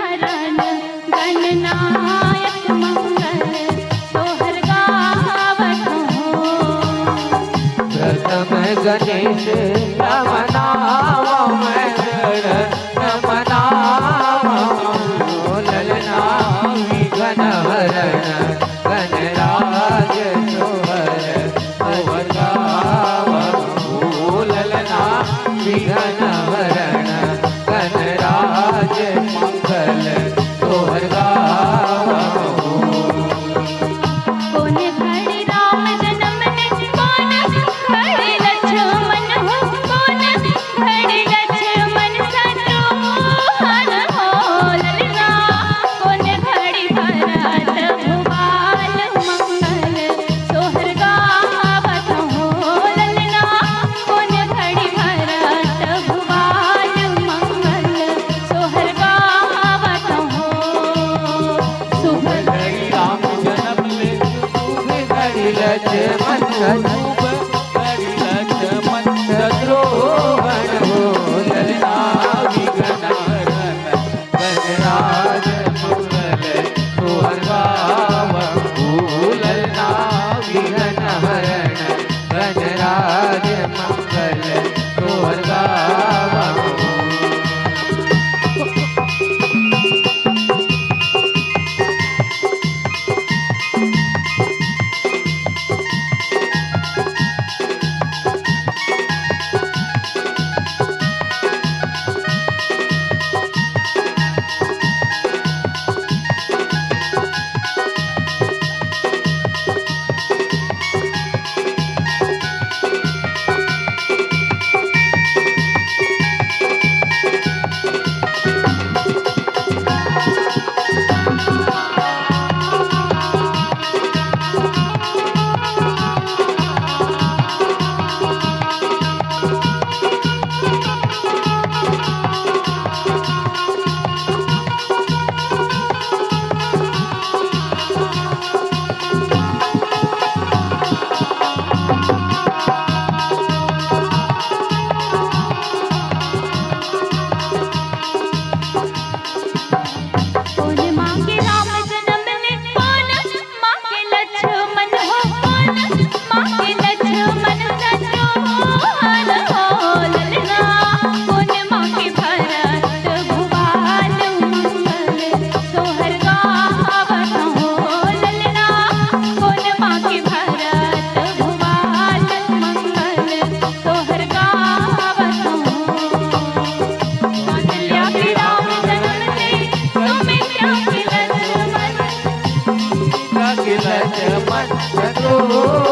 भरण गणनायक मंगल सोहर गावत हो। प्रथम गणेश मनाव ललना विघ्न हरण गणराज सोहर सोहर गावहु। ललना विघ्न हरण गणराज मंगल सोहर गावहु। कोन घड़ी राम जन्म ने कोन घड़ी लक्ष्मण हो। कोन घड़ी लक्ष्मण शत्रुघ्न हो। ललना कोन घड़ी भरत भुपाल मंगल सोहर गावत हो। ललना कोन घड़ी भरत भुपाल मंगल सोहर गावत हो। शुभ घड़ी राम जन्म ले शुभ घड़ी लक्ष्मण शुभ घड़ी लक्ष्मण शत्रुघ्न हो। ललना विघ्न हरण गणराज मंगल सोहर गावहु। ललना विघ्न हरण गणराज मंगल सोहर गावहु। कोन मांगे राम जन्म ने कोन मांगे लक्ष्मण हो। कोन मांगे लक्ष्मण शत्रुघ्न हो। ललना कोन मांगे भरत भुपाल मंगल सोहर गावत हो। ललना कोन मांगे भरत भुपाल मंगल सोहर गावत हो। कौशल्या के राम जन्म ले सुमित्रा के लक्ष्मण लक्ष्मण शत्रुघ्न